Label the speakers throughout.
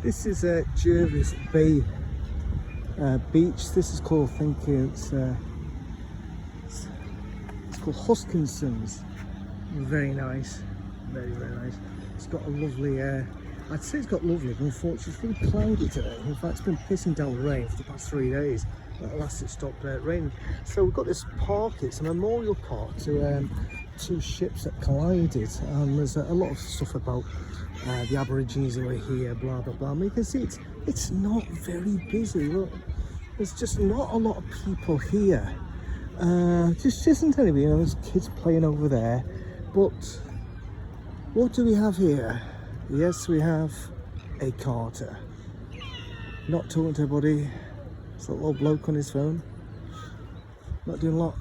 Speaker 1: This is Jervis Bay beach. This is called, I think it's called Huskisson's. Very nice, very nice. It's got a lovely, I'd say it's got lovely, but unfortunately it's really cloudy today. In fact, it's been pissing down rain for the past 3 days. At last it stopped raining. So we've got this park, it's a memorial park to two ships that collided, and there's a lot of stuff about the Aborigines who were here, blah blah blah. I mean, you can see it's not very busy. Look, there's just not a lot of people here. Just isn't anybody. You know, there's kids playing over there. But what do we have here? Yes, we have a carter. Not talking to anybody. It's a little bloke on his phone. Not doing a lot.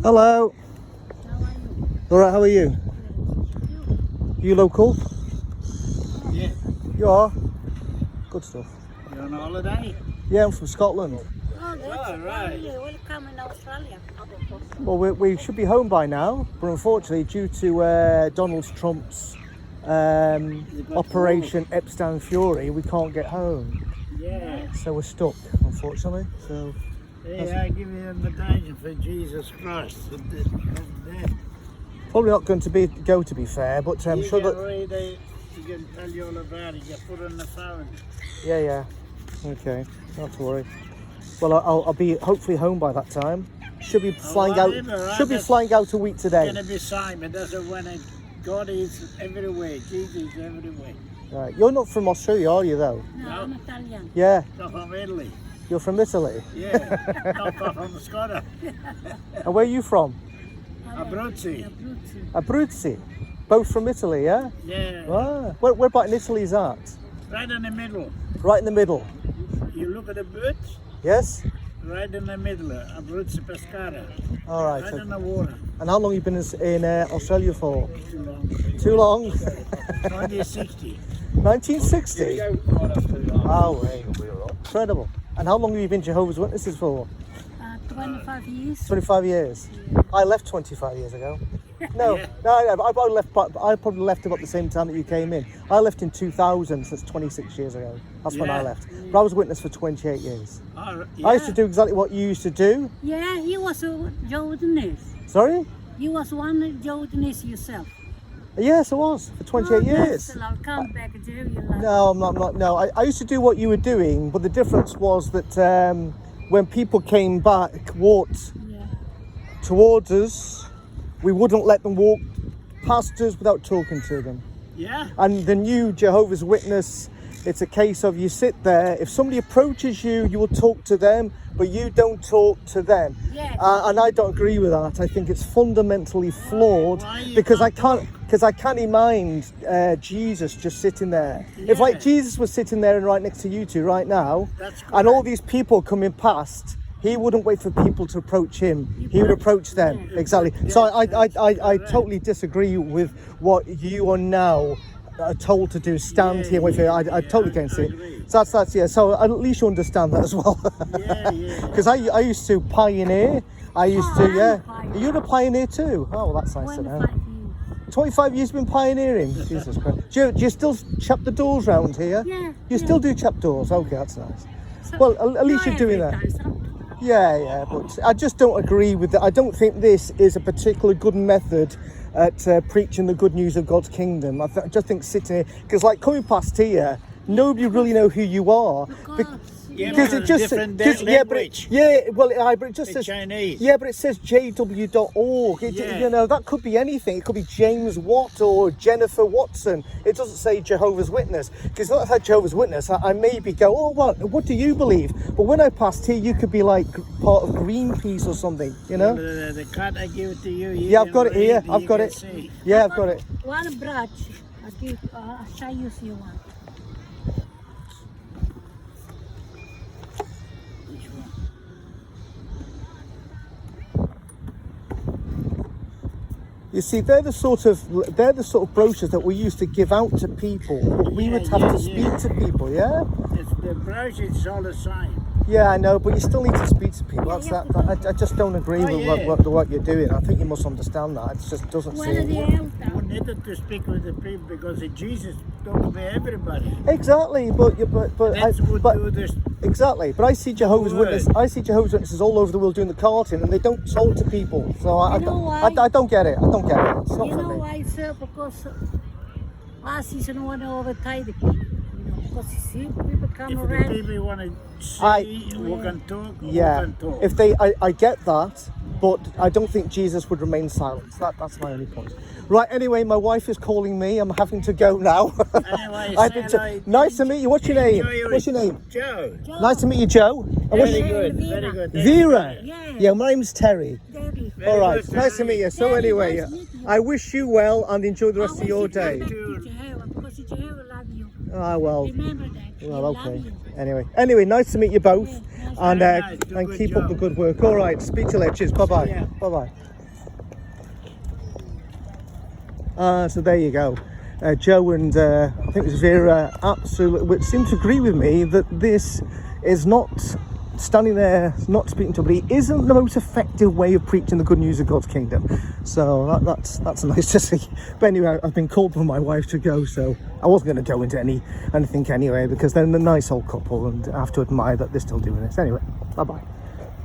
Speaker 1: Hello.
Speaker 2: How are you?
Speaker 1: Alright, how are you? You local?
Speaker 3: Yeah.
Speaker 1: You are? Good stuff.
Speaker 3: You're on holiday?
Speaker 1: Yeah, I'm from Scotland.
Speaker 2: Oh, that's
Speaker 3: Oh, right.
Speaker 2: lovely. Welcome in Australia.
Speaker 1: Well, we should be home by now, but unfortunately, due to Donald Trump's Operation Epstein Fury, we can't get home.
Speaker 3: Yeah.
Speaker 1: So we're stuck, unfortunately. So
Speaker 3: Hey, I give you an invitation for Jesus Christ.
Speaker 1: probably not going to go to be fair, but I'm
Speaker 3: You
Speaker 1: sure
Speaker 3: get
Speaker 1: that.
Speaker 3: ready, you can tell you all about it. You put on the phone.
Speaker 1: Yeah. Okay, not to worry. Well, I'll be hopefully home by that time. Should be flying out.
Speaker 3: whatever,
Speaker 1: Should be
Speaker 3: that's-
Speaker 1: flying out a week today.
Speaker 3: It's going to be Simon. That's when God is everywhere. Jesus is everywhere.
Speaker 1: Right. You're not from Australia, are you? Though.
Speaker 2: No, I'm Italian.
Speaker 1: Yeah.
Speaker 3: Not from Italy.
Speaker 1: You're from Italy.
Speaker 3: Yeah. Not far from Scotland.
Speaker 1: And where are you from?
Speaker 3: Abruzzo.
Speaker 1: Abruzzo. Both from Italy, yeah?
Speaker 3: Yeah.
Speaker 1: Ah, where about in Italy is that?
Speaker 3: Right in the middle.
Speaker 1: Right in the middle.
Speaker 3: You look at the birds.
Speaker 1: Yes?
Speaker 3: Right in the middle. Abruzzo Pescara.
Speaker 1: All right.
Speaker 3: Right in the water.
Speaker 1: And how long have you been in Australia for?
Speaker 3: Too long.
Speaker 1: Too long?
Speaker 3: 2060.
Speaker 1: 1960? Oh, wait. Incredible. And how long have you been Jehovah's Witnesses for?
Speaker 2: 25 years.
Speaker 1: 25 years. I left 25 years ago. No,
Speaker 3: Yeah.
Speaker 1: no, I probably left about the same time that you came in. I left in 2000, so that's 26 years ago. That's when I
Speaker 3: Yeah.
Speaker 1: left. But I was a witness for 28 years.
Speaker 3: Yeah.
Speaker 1: I used to do exactly what you used to do.
Speaker 2: Yeah, he was a Jordanese.
Speaker 1: Sorry?
Speaker 2: You was one Jordanese yourself.
Speaker 1: Yes, I was for 28 years.
Speaker 2: I'll come back to you. Like,
Speaker 1: No, I'm not. No, I used to do what you were doing, but the difference was that when people came back, walked
Speaker 2: yeah.
Speaker 1: towards us, we wouldn't let them walk past us without talking to them.
Speaker 3: Yeah.
Speaker 1: And the new Jehovah's Witness, it's a case of you sit there. If somebody approaches you, you will talk to them, but you don't talk to them.
Speaker 2: Yeah.
Speaker 1: And I don't agree with that. I think it's fundamentally flawed
Speaker 3: Why you
Speaker 1: because
Speaker 3: can't
Speaker 1: I can't mind Jesus just sitting there. If like
Speaker 3: Yeah.
Speaker 1: Jesus was sitting there and right next to you two right now,
Speaker 3: That's
Speaker 1: and all
Speaker 3: correct.
Speaker 1: these people coming past, he wouldn't wait for people to approach him. He would approach them. Exactly. So I totally disagree with what you are now told to do. Stand here, wait for you. I totally against it.
Speaker 3: agree.
Speaker 1: So that's yeah. So at least you understand that as well.
Speaker 3: Yeah.
Speaker 1: Because I used to pioneer. I used to,
Speaker 2: I'm a
Speaker 1: yeah.
Speaker 2: pioneer.
Speaker 1: You're a pioneer too. Oh, well, that's nice to know.
Speaker 2: 25 years.
Speaker 1: 25 years been pioneering. Jesus Christ. Do you still chap the doors round here?
Speaker 2: Yeah.
Speaker 1: You still do chap doors? Okay, that's nice. Well, at least you're doing that. Yeah, but I just don't agree with that. I don't think this is a particularly good method at preaching the good news of God's kingdom. I just think sitting here, because like coming past here, nobody really know who you are.
Speaker 3: Yeah,
Speaker 1: Because
Speaker 3: but
Speaker 1: it just
Speaker 3: different
Speaker 1: but
Speaker 3: language.
Speaker 1: but it just
Speaker 3: It's
Speaker 1: says
Speaker 3: Chinese.
Speaker 1: yeah, but it says jw.org.
Speaker 3: Yeah.
Speaker 1: You know, that could be anything. It could be James Watt or Jennifer Watson. It doesn't say Jehovah's Witness, because if I had Jehovah's Witness, I maybe go, oh, what do you believe? But when I passed here, you could be like part of Greenpeace or something. You know?
Speaker 3: The card I give it to you.
Speaker 1: Yeah, I've got it here. I've got it.
Speaker 3: See.
Speaker 1: Yeah, I've got it.
Speaker 2: One branch. I'll show you if you want.
Speaker 3: Which one?
Speaker 1: You see, they're the sort of brochures that we used to give out to people. We would have to speak to people. Yeah.
Speaker 3: The brush is all the same.
Speaker 1: Yeah, I know, but you still need to speak to people.
Speaker 2: Yeah,
Speaker 1: That's
Speaker 2: you have
Speaker 1: that.
Speaker 2: to
Speaker 1: I just don't agree
Speaker 3: Oh,
Speaker 1: with
Speaker 3: yeah.
Speaker 1: what you're doing. I think you must understand that. It just doesn't
Speaker 2: Where are
Speaker 1: seem.
Speaker 2: the elder?
Speaker 3: We needed to speak with the people because Jesus talked about everybody.
Speaker 1: Exactly, but
Speaker 3: That's what
Speaker 1: but
Speaker 3: do this.
Speaker 1: exactly. But I see Jehovah's
Speaker 3: word.
Speaker 1: Witnesses. I see Jehovah's Witnesses all over the world doing the carting, and they don't talk to people. So I
Speaker 2: You know
Speaker 1: don't-
Speaker 2: why?
Speaker 1: I don't get it. I don't get it. It's not
Speaker 2: You
Speaker 1: for
Speaker 2: know
Speaker 1: me.
Speaker 2: why, sir? Because last season want to overtake the people. You know, because you see, people come
Speaker 3: If the
Speaker 2: around.
Speaker 3: people want to
Speaker 1: I-
Speaker 3: see, we can talk.
Speaker 1: Yeah,
Speaker 3: We can talk.
Speaker 1: if I get that, but I don't think Jesus would remain silent. That's my only point. Right. Anyway, my wife is calling me. I'm having to go now.
Speaker 3: Anyway,
Speaker 1: I've
Speaker 3: say
Speaker 1: been
Speaker 3: hello.
Speaker 1: nice to meet you. What's your name?
Speaker 3: Enjoy your-
Speaker 1: What's your name?
Speaker 3: Joe.
Speaker 1: Nice to meet you, Joe. And what's
Speaker 3: Very
Speaker 1: your
Speaker 3: good. Very good.
Speaker 1: Vera?
Speaker 2: Yeah.
Speaker 1: Yeah, my name's Terry.
Speaker 2: Daddy.
Speaker 3: Very
Speaker 1: All right,
Speaker 3: good,
Speaker 1: nice to
Speaker 3: Terry.
Speaker 1: meet you. So
Speaker 2: Terry,
Speaker 1: anyway,
Speaker 2: nice to meet you.
Speaker 1: I wish you well and enjoy the
Speaker 2: I
Speaker 1: rest of
Speaker 2: wish
Speaker 1: your
Speaker 2: you come
Speaker 1: day.
Speaker 2: back to Jehovah, because Jehovah love you.
Speaker 1: Ah, well,
Speaker 2: Remember that.
Speaker 1: well,
Speaker 2: He
Speaker 1: okay.
Speaker 2: love you.
Speaker 1: Anyway, nice to meet you both,
Speaker 2: Yeah, nice to
Speaker 1: and
Speaker 3: meet you. Do
Speaker 1: and
Speaker 3: good
Speaker 1: keep up
Speaker 3: job.
Speaker 1: the good work. All right, speak to you later. Cheers. Bye bye.
Speaker 3: ya.
Speaker 1: Bye bye. So there you go. Joe and I think it was Vera absolutely seem to agree with me that this is not standing there, not speaking to anybody, isn't the most effective way of preaching the good news of God's kingdom. So that's nice to see. But anyway, I've been called for my wife to go, so I wasn't going to go into anything anyway, because they're a nice old couple, and I have to admire that they're still doing this. Anyway, bye bye.